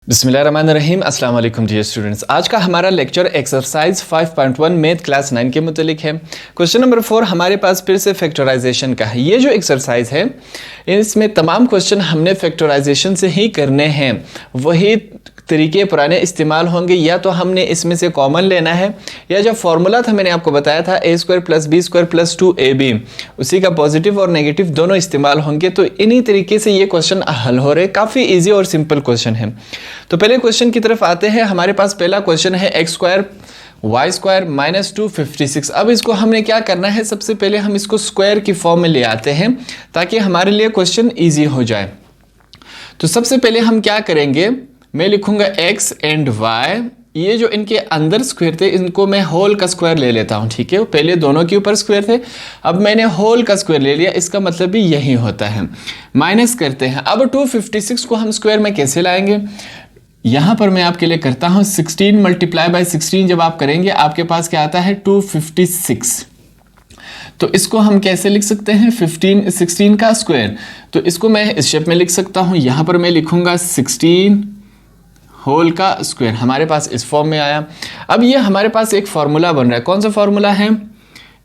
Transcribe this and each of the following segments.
बिस्मिल्लाहिर्रहमानिर्रहीम अस्सलाम वालेकुम डियर स्टूडेंट्स। आज का हमारा लेक्चर एक्सरसाइज 5.1 मैथ क्लास 9 के मुतालिक है। क्वेश्चन नंबर 4 हमारे पास फिर से फैक्टराइजेशन का है। ये जो एक्सरसाइज है इसमें तमाम क्वेश्चन हमने फैक्टराइजेशन से ही करने हैं। वही तरीके पुराने इस्तेमाल होंगे, या तो हमने इसमें से कॉमन लेना है, या जो फार्मूला था मैंने आपको बताया था a² + b² + 2ab, उसी का पॉजिटिव और नेगेटिव दोनों इस्तेमाल होंगे। तो इन्हीं तरीके से ये क्वेश्चन हल हो रहे। काफ़ी ईजी और सिंपल क्वेश्चन है। तो पहले क्वेश्चन की तरफ आते हैं। हमारे पास पहला क्वेश्चन है x² y² - 256। अब इसको हमने क्या करना है, सबसे पहले हम इसको स्क्वायर की फॉर्म में ले आते हैं ताकि हमारे लिए क्वेश्चन ईजी हो जाए। तो सबसे पहले हम क्या करेंगे, मैं लिखूंगा x एंड y, ये जो इनके अंदर स्क्वायर थे इनको मैं होल का स्क्वायर ले लेता हूँ। ठीक है, पहले दोनों के ऊपर स्क्वायर थे, अब मैंने होल का स्क्वायर ले लिया। इसका मतलब भी यही होता है। माइनस करते हैं। अब 256 को हम स्क्वायर में कैसे लाएंगे, यहाँ पर मैं आपके लिए करता हूँ 16 × 16 जब आप करेंगे आपके पास क्या आता है 256। तो इसको हम कैसे लिख सकते हैं 16 का स्क्वायर। तो इसको मैं इस शेप में लिख सकता हूँ। यहाँ पर मैं लिखूंगा 16 होल का स्क्वायर। हमारे पास इस फॉर्म में आया। अब ये हमारे पास एक फार्मूला बन रहा है। कौन सा फार्मूला है,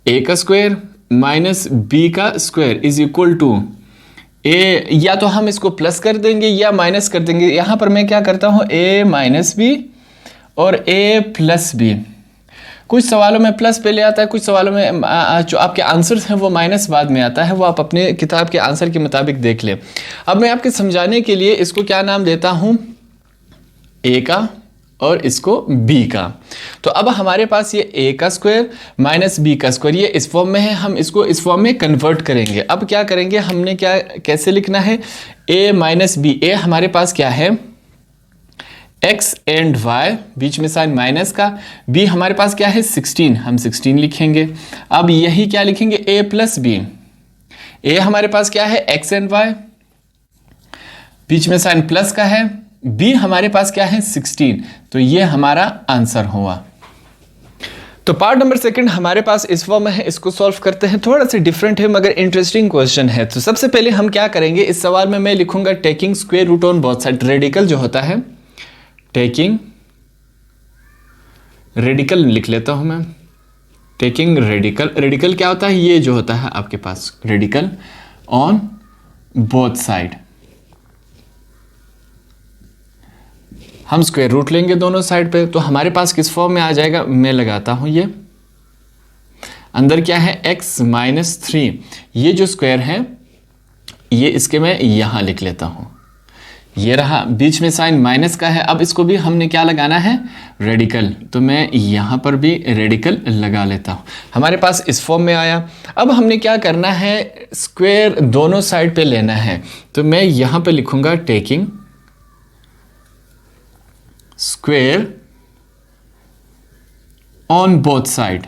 a का स्क्वायर माइनस b का square is equal to a, या तो हम इसको प्लस कर देंगे या माइनस कर देंगे। यहाँ पर मैं क्या करता हूँ a - b और a + b। कुछ सवालों में प्लस पहले आता है, कुछ सवालों में जो आपके आंसर्स हैं वो माइनस बाद में आता है। वो आप अपने किताब के आंसर के मुताबिक देख लें। अब मैं आपके समझाने के लिए इसको क्या नाम देता हूँ, a का और इसको b का। तो अब हमारे पास ये a का स्क्वायर माइनस b का स्क्वायर ये इस फॉर्म में है। हम इसको इस फॉर्म में कन्वर्ट करेंगे। अब क्या करेंगे, हमने क्या कैसे लिखना है, a - b। a हमारे पास क्या है x एंड y, बीच में साइन माइनस का। b हमारे पास क्या है 16, हम 16 लिखेंगे। अब यही क्या लिखेंगे a + b। a हमारे पास क्या है x एंड y, बीच में साइन प्लस का है। b हमारे पास क्या है 16। तो ये हमारा आंसर हुआ। तो पार्ट नंबर 2 हमारे पास इस फॉर्म में है। इसको सॉल्व करते हैं। थोड़ा सा डिफरेंट है मगर इंटरेस्टिंग क्वेश्चन है। तो सबसे पहले हम क्या करेंगे, इस सवाल में मैं लिखूंगा taking square root on both side. Radical जो होता है, टेकिंग रेडिकल लिख लेता हूं मैं। टेकिंग रेडिकल, रेडिकल क्या होता है, ये जो होता है आपके पास रेडिकल ऑन बोथ साइड। हम स्क्वायर रूट लेंगे दोनों साइड पे। तो हमारे पास किस फॉर्म में आ जाएगा, मैं लगाता हूं ये अंदर क्या है x - 3। ये जो स्क्वायर है ये इसके मैं यहां लिख लेता हूं। ये रहा, बीच में साइन माइनस का है। अब इसको भी हमने क्या लगाना है, रेडिकल। तो मैं यहां पर भी रेडिकल लगा लेता हूं। हमारे पास इस फॉर्म में आया। अब हमने क्या करना है, स्क्वायर दोनों साइड पे लेना है। तो मैं यहां पे लिखूंगा taking square on both side,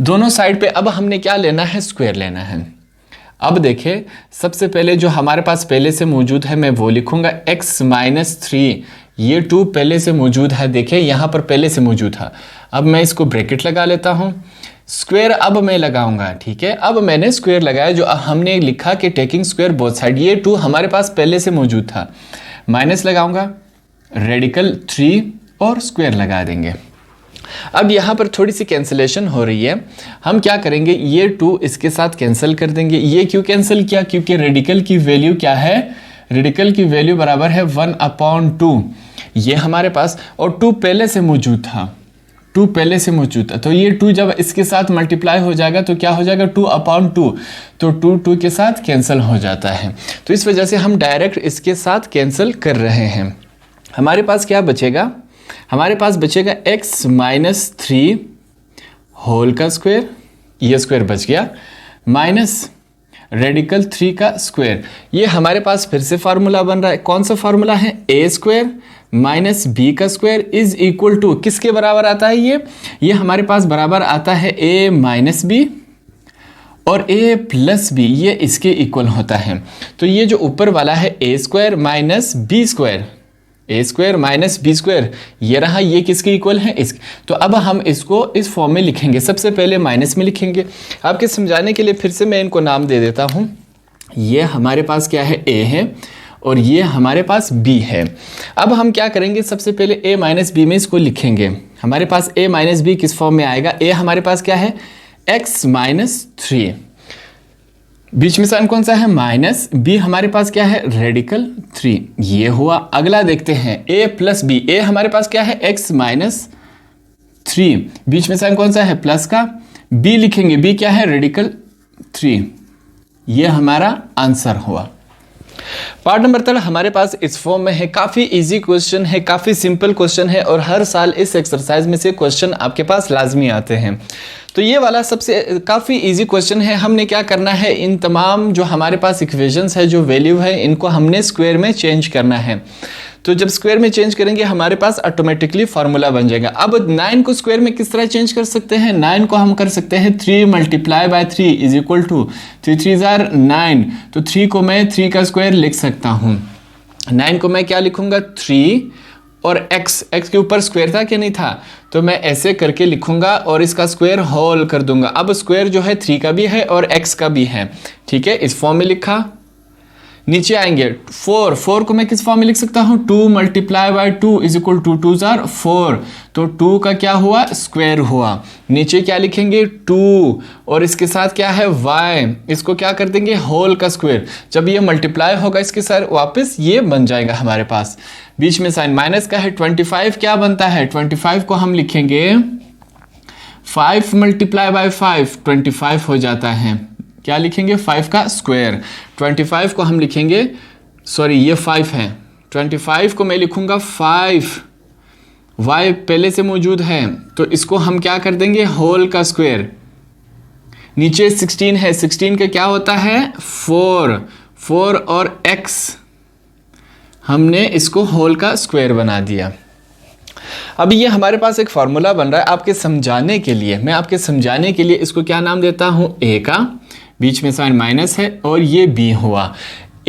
दोनों साइड पे। अब हमने क्या लेना है, स्क्वायर लेना है। अब देखिए, सबसे पहले जो हमारे पास पहले से मौजूद है मैं वो लिखूंगा x - 3। ये 2 पहले से मौजूद है, देखिए यहां पर पहले से मौजूद था। अब मैं इसको ब्रैकेट लगा लेता हूं। स्क्वायर अब मैं लगाऊंगा। ठीक है, अब मैंने स्क्वायर लगाया। जो हमने लिखा कि टेकिंग स्क्वायर बोथ साइड, ये 2 हमारे पास पहले से मौजूद था। माइनस लगाऊंगा, रेडिकल 3 और स्क्वायर लगा देंगे। अब यहाँ पर थोड़ी सी कैंसिलेशन हो रही है। हम क्या करेंगे, ये 2 इसके साथ कैंसिल कर देंगे। ये क्यों कैंसिल किया, क्योंकि रेडिकल की वैल्यू क्या है, रेडिकल की वैल्यू बराबर है 1/2। ये हमारे पास, और 2 पहले से मौजूद था, 2 पहले से मौजूद था। तो ये 2 जब इसके साथ मल्टीप्लाई हो जाएगा तो क्या हो जाएगा 2/2। तो 2 के साथ कैंसिल हो जाता है। तो इस वजह से हम डायरेक्ट इसके साथ कैंसिल कर रहे हैं। हमारे पास क्या बचेगा, हमारे पास बचेगा x - 3 होल का स्क्वायर, ये स्क्वायर बच गया, माइनस रेडिकल 3 का स्क्वायर। ये हमारे पास फिर से फार्मूला बन रहा है। कौन सा फार्मूला है, a² - b का स्क्वायर इज इक्वल टू, किसके बराबर आता है ये हमारे पास बराबर आता है a - b और a + b, ये इसके इक्वल होता है। तो ये जो ऊपर वाला है a² - b², a² - b², ये रहा, ये किसके इक्वल है, इसके। तो अब हम इसको इस फॉर्म में लिखेंगे। सबसे पहले माइनस में लिखेंगे। आपके समझाने के लिए फिर से मैं इनको नाम दे देता हूँ। ये हमारे पास क्या है, a है, और ये हमारे पास b है। अब हम क्या करेंगे, सबसे पहले a माइनस बी में इसको लिखेंगे। हमारे पास a माइनस बी किस फॉर्म में आएगा, a हमारे पास क्या है x माइनस 3, बीच में साइन कौन सा है माइनस, b हमारे पास क्या है रेडिकल 3, ये हुआ। अगला देखते हैं a प्लस बी, a हमारे पास क्या है x माइनस 3, बीच में साइन कौन सा है प्लस का, b लिखेंगे, b क्या है रेडिकल 3, ये हमारा आंसर हुआ। पार्ट नंबर 3 हमारे पास इस फॉर्म में है। काफ़ी इजी क्वेश्चन है, काफ़ी सिंपल क्वेश्चन है और हर साल इस एक्सरसाइज में से क्वेश्चन आपके पास लाजमी आते हैं। तो ये वाला सबसे काफ़ी इजी क्वेश्चन है। हमने क्या करना है, इन तमाम जो हमारे पास इक्वेशंस है, जो वैल्यू है, इनको हमने स्क्वायर में चेंज करना है। तो जब स्क्वायर में चेंज करेंगे हमारे पास ऑटोमेटिकली फार्मूला बन जाएगा। अब 9 को स्क्वायर में किस तरह चेंज कर सकते हैं, 9 को हम कर सकते हैं 3 multiply by 3 is equal to 3 3 जार 9। तो 3 को मैं 3 का स्क्वायर लिख सकता हूँ। 9 को मैं क्या लिखूंगा 3 और x के ऊपर स्क्वायर था कि नहीं था, तो मैं ऐसे करके लिखूंगा और इसका स्क्वायर होल कर दूंगा। अब स्क्वायर जो है 3 का भी है और x का भी है, ठीक है, इस फॉर्म में लिखा। नीचे आएंगे 4 को मैं किस फॉर्म में लिख सकता हूँ, 2 multiply by 2 is equal to 2 जार 4, तो 2 का क्या हुआ स्क्वायर हुआ। नीचे क्या लिखेंगे 2 और इसके साथ क्या है y, इसको क्या कर देंगे होल का स्क्वायर। जब ये मल्टीप्लाई होगा इसके साथ वापस ये बन जाएगा हमारे पास। बीच में साइन माइनस का है। 25 क्या बनता है, 25 को हम लिखेंगे 5 मल्टीप्लाई बाय 5 25 हो जाता है। क्या लिखेंगे 5 का स्क्वायर। 25 को हम लिखेंगे, सॉरी ये 5 है, 25 को मैं लिखूंगा 5, y पहले से मौजूद है तो इसको हम क्या कर देंगे होल का स्क्वायर। नीचे 16 है, 16 का क्या होता है 4 और x, हमने इसको होल का स्क्वायर बना दिया। अब ये हमारे पास एक फार्मूला बन रहा है आपके समझाने के लिए। मैं आपके समझाने के लिए इसको क्या नाम देता हूं a का, बीच में साइन माइनस है और ये b हुआ।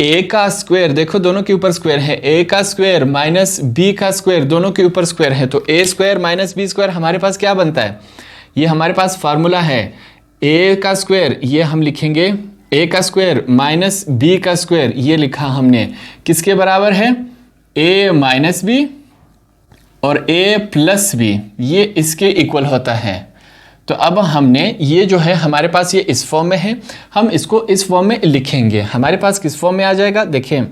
a का स्क्वायर, देखो दोनों के ऊपर स्क्वायर है, a का स्क्वायर माइनस b का स्क्वायर, दोनों के ऊपर स्क्वायर है, तो a square minus b square हमारे पास क्या बनता है, ये हमारे पास फार्मूला है। a का स्क्वायर ये हम लिखेंगे, a का स्क्वायर माइनस b का स्क्वायर, ये लिखा हमने, किसके बराबर है a माइनस b और a प्लस b, ये इसके इक्वल होता है। तो अब हमने ये जो है हमारे पास ये इस फॉर्म में है, हम इसको इस फॉर्म में लिखेंगे। हमारे पास किस फॉर्म में आ जाएगा, देखें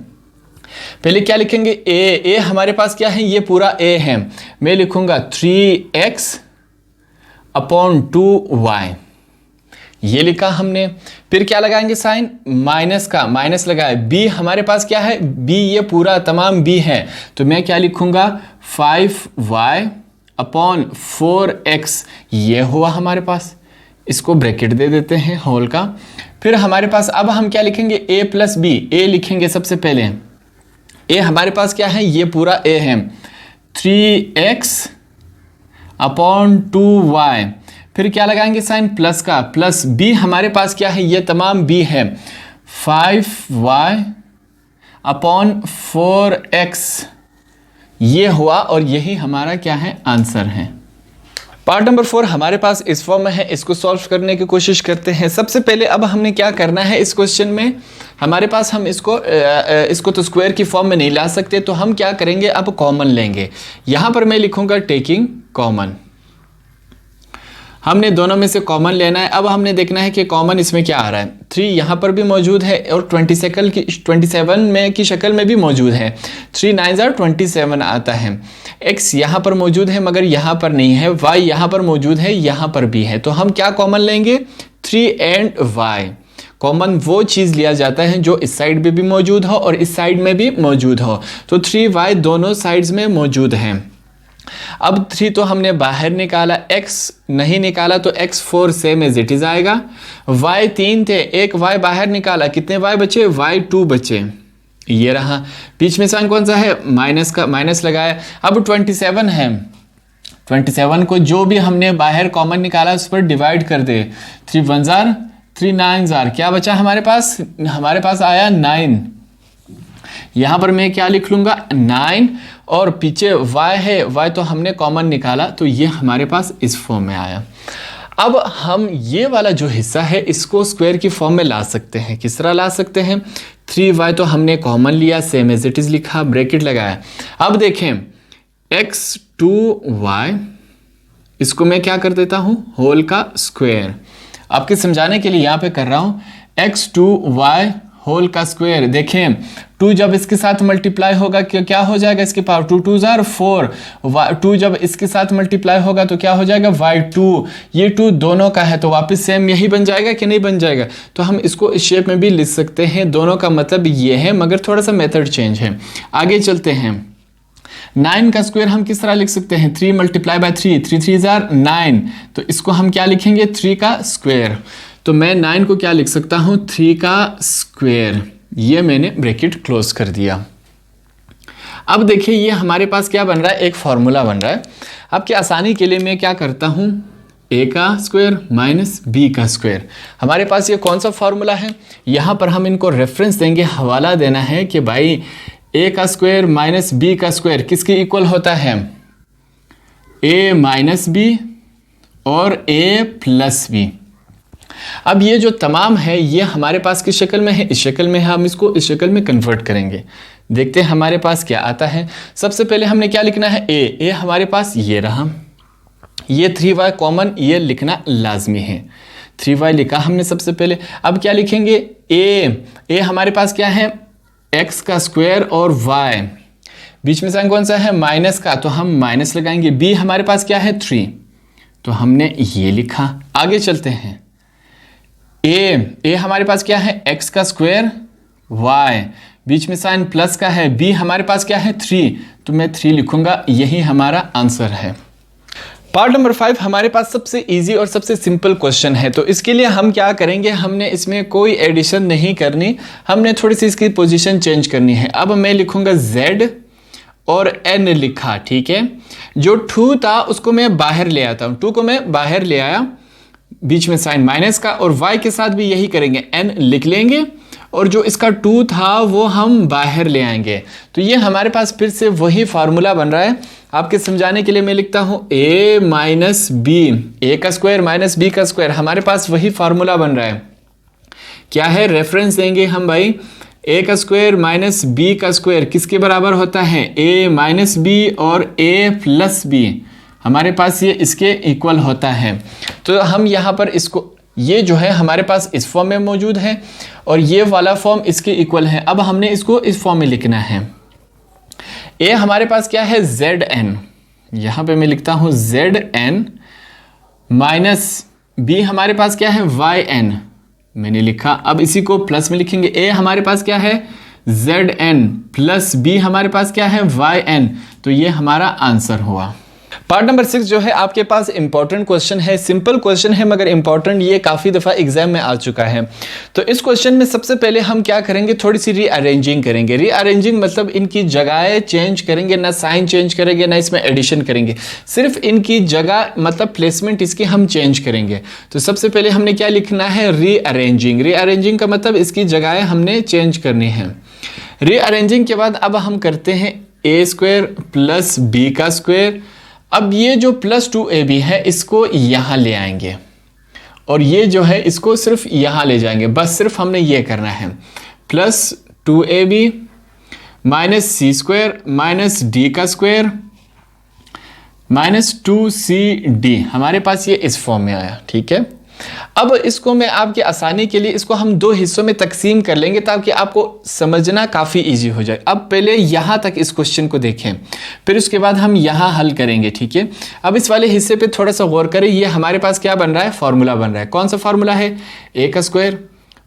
पहले क्या लिखेंगे a हमारे पास क्या है, ये पूरा a है, मैं लिखूंगा 3x अपॉन 2y, ये लिखा हमने। फिर क्या लगाएंगे साइन माइनस का, माइनस लगाए। b हमारे पास क्या है, b ये पूरा तमाम b है, तो मैं क्या लिखूंगा 5y अपॉन 4x, ये हुआ हमारे पास। इसको ब्रैकेट दे देते हैं होल का। फिर हमारे पास अब हम क्या लिखेंगे a प्लस बी, a लिखेंगे सबसे पहले। a हमारे पास क्या है, ये पूरा a है, 3x अपॉन 2y। फिर क्या लगाएंगे साइन प्लस का, प्लस b हमारे पास क्या है, ये तमाम b है, 5y अपॉन 4x, ये हुआ और यही हमारा क्या है आंसर है। पार्ट नंबर 4 हमारे पास इस फॉर्म में है, इसको सॉल्व करने की कोशिश करते हैं। सबसे पहले अब हमने क्या करना है इस क्वेश्चन में, हमारे पास हम इसको तो स्क्वायर की फॉर्म में नहीं ला सकते, तो हम क्या करेंगे अब कॉमन लेंगे। यहां पर मैं लिखूंगा टेकिंग कॉमन, हमने दोनों में से कॉमन लेना है। अब हमने देखना है कि कॉमन इसमें क्या आ रहा है, 3 यहाँ पर भी मौजूद है और 27 में की शक्ल में भी मौजूद है, 3 9 जार 27 आता है। x यहाँ पर मौजूद है मगर यहाँ पर नहीं है, y यहाँ पर मौजूद है, यहाँ पर भी है, तो हम क्या कॉमन लेंगे 3 एंड y। कॉमन वो चीज़ लिया जाता है जो इस साइड में भी मौजूद हो और इस साइड में भी मौजूद हो, तो 3y दोनों साइड्स में मौजूद है। अब 3 तो हमने बाहर निकाला, x नहीं निकाला तो x 4 same as it is आएगा। y 3 थे, एक y बाहर निकाला, कितने y बचे, y 2 बचे, ये रहा। बीच में साइन कौन सा है, माइनस का, माइनस लगाया। अब 27 है, 27 को जो भी हमने बाहर कॉमन निकाला उस पर डिवाइड कर दे, 3 1 जार 3 9 जार, क्या बचा हमारे पास आया 9। यहाँ पर मैं क्या लिख लूँगा 9 और पीछे y है, y तो हमने कॉमन निकाला तो ये हमारे पास इस फॉर्म में आया। अब हम ये वाला जो हिस्सा है इसको स्क्वायर की फॉर्म में ला सकते हैं। किस तरह ला सकते हैं? 3y तो हमने कॉमन लिया, सेम एज इट इज लिखा, ब्रैकेट लगाया। अब देखें x2y, इसको मैं क्या कर देता हूं, होल का स्क्वायर। आपके समझाने के लिए यहां पे कर रहा हूं x2y होल का स्क्वायर। देखें 2 जब इसके साथ मल्टीप्लाई होगा क्या हो जाएगा, इसके पावर 2 2 जार 4, 2 जब इसके साथ मल्टीप्लाई होगा तो क्या हो जाएगा y2। ये 2 दोनों का है तो वापस सेम यही बन जाएगा कि नहीं बन जाएगा? तो हम इसको इस शेप में भी लिख सकते हैं। दोनों का मतलब ये है, मगर थोड़ा सा मेथड चेंज है। आगे चलते हैं। 9 का स्क्वायर हम किस तरह लिख सकते हैं? 3 मल्टीप्लाई बाय 3, 3 3 जार 9, तो इसको हम क्या लिखेंगे? 3 का स्क्वायर। तो मैं 9 को क्या लिख सकता हूं? 3 का स्क्वायर। ये मैंने ब्रैकेट क्लोज कर दिया। अब देखिए ये हमारे पास क्या बन रहा है, एक फॉर्मूला बन रहा है। आपकी आसानी के लिए मैं क्या करता हूं, a का स्क्वायर माइनस b का स्क्वायर। हमारे पास ये कौन सा फॉर्मूला है? यहां पर हम इनको रेफरेंस देंगे, हवाला देना है कि भाई a का स्क्वायर माइनस b का स्क्वायर किसके इक्वल होता है? a माइनस b और a प्लस b। अब ये जो तमाम है ये हमारे पास किस शक्ल में है? इस शक्ल में है। हम इसको इस शक्ल में कन्वर्ट करेंगे। देखते हैं हमारे पास क्या आता है। सबसे पहले हमने क्या लिखना है? a हमारे पास ये रहा, ये 3y कॉमन, ये लिखना लाजमी है। 3y लिखा हमने सबसे पहले। अब क्या लिखेंगे? a हमारे पास क्या है? x का स्क्वायर और y, बीच में साइन कौन सा है? माइनस का, तो हम माइनस लगाएंगे। b हमारे पास क्या है? 3, तो हमने ये लिखा। आगे चलते हैं। a हमारे पास क्या है? x का स्क्वायर y, बीच में साइन प्लस का है। b हमारे पास क्या है? 3, तो मैं 3 लिखूंगा। यही हमारा आंसर है। पार्ट नंबर 5 हमारे पास सबसे इजी और सबसे सिंपल क्वेश्चन है। तो इसके लिए हम क्या करेंगे, हमने इसमें कोई एडिशन नहीं करनी, हमने थोड़ी सी इसकी पोजीशन चेंज करनी है। अब मैं लिखूंगा z और n लिखा, ठीक है। जो 2 था उसको मैं बाहर ले आता हूं, 2 को मैं बाहर ले आया, बीच में साइन माइनस का, और y के साथ भी यही करेंगे, n लिख लेंगे, और जो इसका 2 था वो हम बाहर ले आएंगे। तो ये हमारे पास फिर से वही फार्मूला बन रहा है। आपके समझाने के लिए मैं लिखता हूं a माइनस बी, a का स्क्वायर माइनस b का स्क्वायर, हमारे पास वही फार्मूला बन रहा है। क्या है? रेफरेंस देंगे हम भाई, a का स्क्वायर माइनस b का स्क्वायर किसके बराबर होता है? a माइनस b और a प्लस b, हमारे पास ये इसके इक्वल होता है। तो हम यहाँ पर इसको, ये जो है हमारे पास इस फॉर्म में मौजूद है और ये वाला फॉर्म इसके इक्वल है। अब हमने इसको इस फॉर्म में लिखना है। a हमारे पास क्या है? zn, यहाँ पे मैं लिखता हूँ zn, माइनस b हमारे पास क्या है? yn, मैंने लिखा। अब इसी को प्लस में लिखेंगे। a हमारे पास क्या है? zn, प्लस b हमारे पास क्या है? yn, तो ये हमारा आंसर हुआ। पार्ट नंबर 6 जो है आपके पास इंपॉर्टेंट क्वेश्चन है, सिंपल क्वेश्चन है मगर इंपॉर्टेंट, ये काफ़ी दफ़ा एग्जाम में आ चुका है। तो इस क्वेश्चन में सबसे पहले हम क्या करेंगे, थोड़ी सी रीअरेंजिंग करेंगे। रीअरेंजिंग मतलब इनकी जगह चेंज करेंगे, ना साइन चेंज करेंगे ना इसमें एडिशन करेंगे, सिर्फ इनकी जगह मतलब प्लेसमेंट इसकी हम चेंज करेंगे। तो सबसे पहले हमने क्या लिखना है? रीअरेंजिंग। रीअरेंजिंग का मतलब इसकी जगह हमने चेंज करनी है। रीअरेंजिंग के बाद अब हम करते हैं a स्क्वायर प्लस b का स्क्वायर। अब ये जो प्लस 2ab है इसको यहाँ ले आएंगे और ये जो है इसको सिर्फ यहाँ ले जाएंगे, बस सिर्फ हमने ये करना है। प्लस 2ab माइनस सी स्क्वायर माइनस डी का स्क्वायर माइनस 2cd, हमारे पास ये इस फॉर्म में आया, ठीक है। अब इसको मैं आपकी आसानी के लिए इसको हम 2 हिस्सों में तकसीम कर लेंगे ताकि आपको समझना काफ़ी इजी हो जाए। अब पहले यहाँ तक इस क्वेश्चन को देखें, फिर उसके बाद हम यहाँ हल करेंगे, ठीक है। अब इस वाले हिस्से पे थोड़ा सा गौर करें। ये हमारे पास क्या बन रहा है? फॉर्मूला बन रहा है। कौन सा फॉर्मूला है? a का square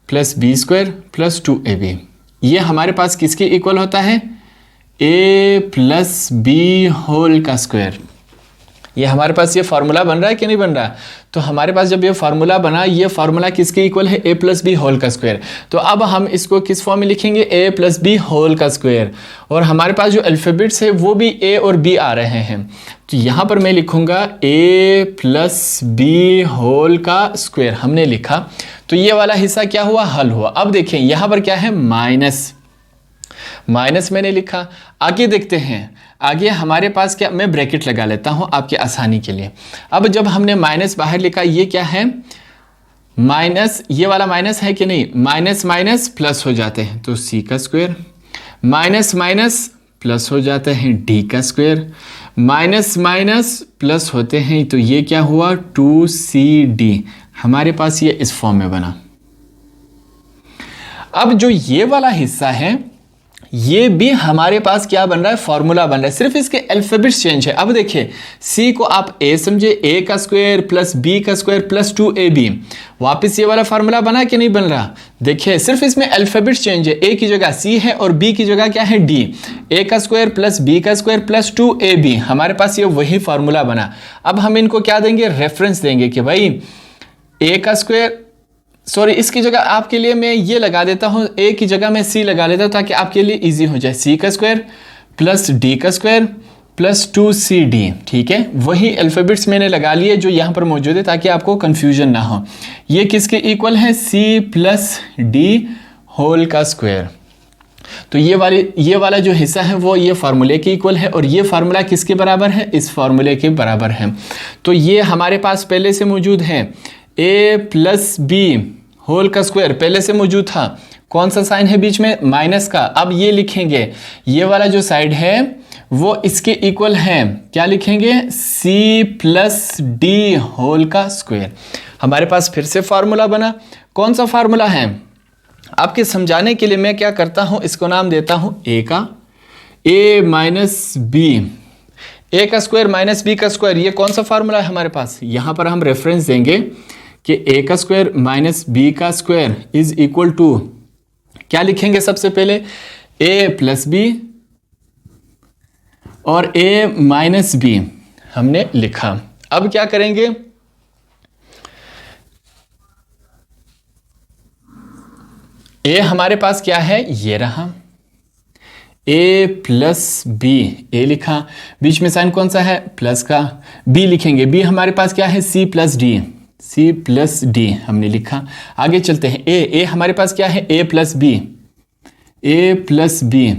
plus b square plus 2ab। ये हमारे पास किसके इक्वल होता है? a प्लस b होल का स्क्वायर। ये हमारे पास ये फार्मूला बन रहा है कि नहीं बन रहा? तो हमारे पास जब ये फार्मूला बना, ये फार्मूला किसके इक्वल है? a प्लस बी होल का स्क्वायर। तो अब हम इसको किस फॉर्म में लिखेंगे? a प्लस बी होल का स्क्वायर। और हमारे पास जो अल्फ़ाबेट्स है वो भी a और b आ रहे हैं। तो यहाँ पर मैं लिखूँगा a प्लस बी होल का स्क्वायर, हमने लिखा। तो ये वाला हिस्सा क्या हुआ? हल हुआ। अब देखें यहाँ पर क्या है? माइनस, माइनस मैंने लिखा। आगे देखते हैं, आगे हमारे पास क्या, मैं ब्रैकेट लगा लेता हूं आपकी आसानी के लिए। अब जब हमने माइनस बाहर लिखा, ये क्या है माइनस, ये वाला माइनस है कि नहीं, माइनस माइनस प्लस हो जाते हैं तो सी का स्क्वायर, माइनस माइनस प्लस हो जाते हैं डी का स्क्वायर, माइनस माइनस प्लस होते हैं तो ये क्या हुआ 2cd। हमारे पास ये इस फॉर्म में बना। अब जो ये वाला हिस्सा है ये भी हमारे पास क्या बन रहा है, फॉर्मूला बन रहा है, सिर्फ इसके अल्फाबेट्स चेंज है। अब देखिए c को आप a समझे, a का स्क्वायर प्लस b का स्क्वायर प्लस 2ab, वापस ये वाला फार्मूला बना कि नहीं बन रहा। देखिए सिर्फ इसमें अल्फाबेट्स चेंज है, a की जगह c है और b की जगह क्या है d, a का स्क्वायर प्लस b का स्क्वायर प्लस 2ab, हमारे पास ये वही फार्मूला बना। अब हम इनको क्या देंगे, रेफरेंस देंगे कि भाई a का स्क्वायर, सॉरी इसकी जगह आपके लिए मैं ये लगा देता हूँ, a की जगह मैं c लगा लेता हूँ ताकि आपके लिए इजी हो जाए, c का स्क्वायर प्लस d का स्क्वायर प्लस 2cd। ठीक है, वही अल्फाबेट्स मैंने लगा लिए जो यहाँ पर मौजूद है ताकि आपको कंफ्यूजन ना हो। ये किसके इक्वल है, c प्लस डी होल का स्क्वायर। तो ये वाला जो हिस्सा है वो ये फार्मूले के इक्वल है और ये फार्मूला किसके बराबर है, इस फार्मूले के बराबर है। तो ये हमारे पास पहले से मौजूद है, a प्लस बी होल का स्क्वायर पहले से मौजूद था, कौन सा साइन है बीच में, माइनस का। अब ये लिखेंगे, ये वाला जो साइड है वो इसके इक्वल है, क्या लिखेंगे, c प्लस डी होल का स्क्वायर। हमारे पास फिर से फार्मूला बना, कौन सा फार्मूला है, आपके समझाने के लिए मैं क्या करता हूं, इसको नाम देता हूं a का, a माइनस बी, a का स्क्वायर माइनस b का स्क्वायर, ये कौन सा फार्मूला है हमारे पास। यहां पर हम रेफरेंस देंगे कि a का स्क्वायर माइनस b का स्क्वायर इज इक्वल टू, क्या लिखेंगे सबसे पहले, a प्लस बी और a माइनस बी हमने लिखा। अब क्या करेंगे, a हमारे पास क्या है, ये रहा, a प्लस बी, a लिखा, बीच में साइन कौन सा है, प्लस का, b लिखेंगे, b हमारे पास क्या है, c plus D, c plus D हमने लिखा। आगे चलते हैं, a हमारे पास क्या है, a plus B, a plus B,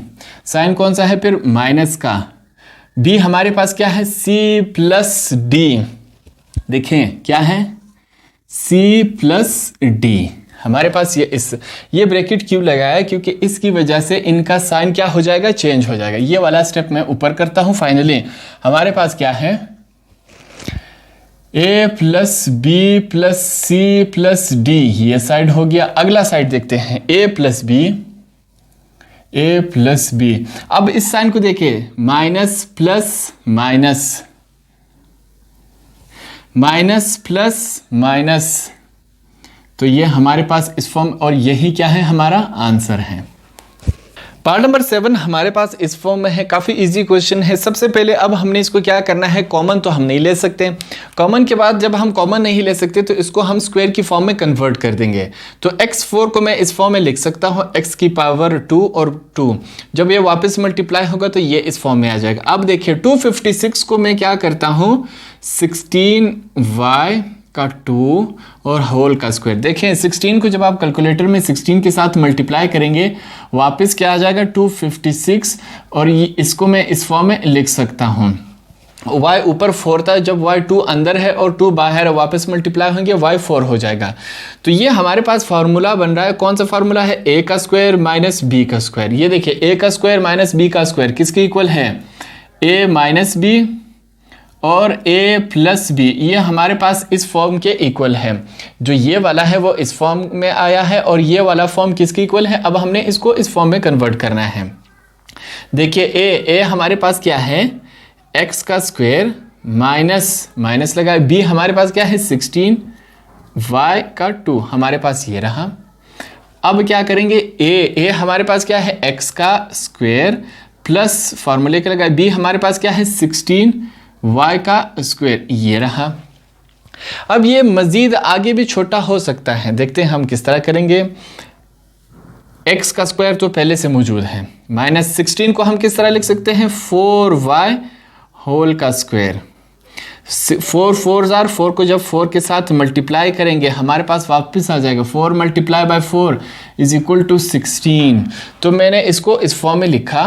sign कौन सा है फिर, माइनस का, b हमारे पास क्या है, c प्लस डी, देखें क्या है, c प्लस डी। हमारे पास ये ब्रैकेट क्यों लगाया है, क्योंकि इसकी वजह से इनका साइन क्या हो जाएगा, चेंज हो जाएगा। ये वाला स्टेप मैं ऊपर करता हूं। फाइनली हमारे पास क्या है, a plus B plus C plus D, ये साइड हो गया। अगला साइड देखते हैं, a plus B, a plus B. अब इस साइन को देखिए, minus plus minus, minus plus minus, तो ये हमारे पास इस फॉर्म, और यही क्या है, हमारा आंसर है। पार्ट नंबर 7 हमारे पास इस फॉर्म में है, काफ़ी इजी क्वेश्चन है। सबसे पहले अब हमने इसको क्या करना है, कॉमन तो हम नहीं ले सकते, कॉमन के बाद जब हम कॉमन नहीं ले सकते तो इसको हम स्क्वायर की फॉर्म में कन्वर्ट कर देंगे। तो x4 को मैं इस फॉर्म में लिख सकता हूँ, x की पावर 2 और 2, जब ये वापस मल्टीप्लाई होगा तो ये इस फॉर्म में आ जाएगा। अब देखिए 256 को मैं क्या करता हूँ, 16y का 2 और होल का स्क्वायर। देखें 16 को जब आप कैलकुलेटर में 16 के साथ मल्टीप्लाई करेंगे वापस क्या आ जाएगा, 256, और ये इसको मैं इस फॉर्म में लिख सकता हूँ, y ऊपर 4 था, जब y 2 अंदर है और 2 बाहर है, वापस मल्टीप्लाई होंगे y 4 हो जाएगा। तो ये हमारे पास फार्मूला बन रहा है, कौन सा फार्मूला है, a का स्क्वायर माइनस b का स्क्वायर। ये देखिए a का स्क्वायर माइनस b का स्क्वायर किसके इक्वल है, a माइनस b और a प्लस बी, ये हमारे पास इस फॉर्म के इक्वल है। जो ये वाला है वो इस फॉर्म में आया है और ये वाला फॉर्म किसके इक्वल है। अब हमने इसको इस फॉर्म में कन्वर्ट करना है। देखिए a हमारे पास क्या है, x का स्क्वायर माइनस माइनस लगा, b हमारे पास क्या है 16, y का 2 हमारे पास ये रहा। अब क्या करेंगे, a हमारे पास क्या है, x का स्क्वायर प्लस फॉर्मूले का लगा, b हमारे पास क्या है 16 y का स्क्वायर, ये रहा। अब ये मजीद आगे भी छोटा हो सकता है, देखते हैं हम किस तरह करेंगे। x का स्क्वायर तो पहले से मौजूद है, माइनस 16 को हम किस तरह लिख सकते हैं, 4y होल का स्क्वायर। 4 4 4 को जब 4 के साथ मल्टीप्लाई करेंगे हमारे पास वापस आ जाएगा 4 multiply by 4 is equal to 16। तो मैंने इसको इस फॉर्म में लिखा,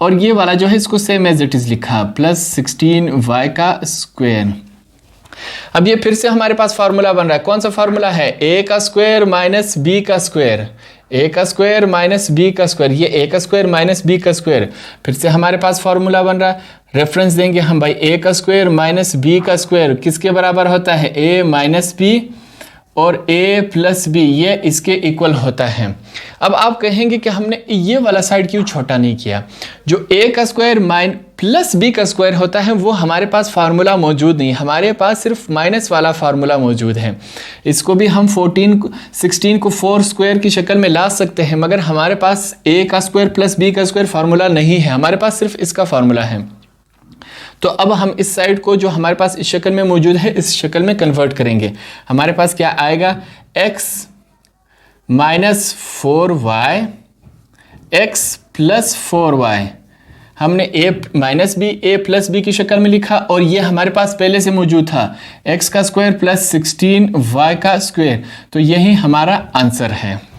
और ये वाला जो है इसको सेम एज इट इज़ लिखा +16y का स्क्वायर। अब ये फिर से हमारे पास फार्मूला बन रहा है। कौन सा फार्मूला है? a का स्क्वायर माइनस b का स्क्वायर, a का स्क्वायर माइनस b का स्क्वायर, ये a का स्क्वायर माइनस b का स्क्वायर। फिर से हमारे पास फार्मूला बन रहा है, रेफरेंस देंगे हम भाई, a का स्क्वायर माइनस b का स्क्वायर किसके बराबर होता है? a माइनस b, और a प्लस बी ये इसके इक्वल होता है। अब आप कहेंगे कि हमने ये वाला साइड क्यों छोटा नहीं किया? जो a का स्क्वायर प्लस b का स्क्वायर होता है वो हमारे पास फार्मूला मौजूद नहीं, हमारे पास सिर्फ माइनस वाला फार्मूला मौजूद है। इसको भी हम 16 को 4 स्क्वायर की शक्ल में ला सकते हैं, मगर हमारे पास a का स्क्वायर प्लस b का स्क्वायर फार्मूला नहीं है, हमारे पास सिर्फ इसका फार्मूला है। तो अब हम इस साइड को जो हमारे पास इस शक्ल में मौजूद है इस शक्ल में कन्वर्ट करेंगे। हमारे पास क्या आएगा? x minus 4y x plus 4y, हमने a minus B a plus B की शक्ल में लिखा, और ये हमारे पास पहले से मौजूद था x का स्क्वायर प्लस 16y का स्क्वायर। तो यही हमारा आंसर है।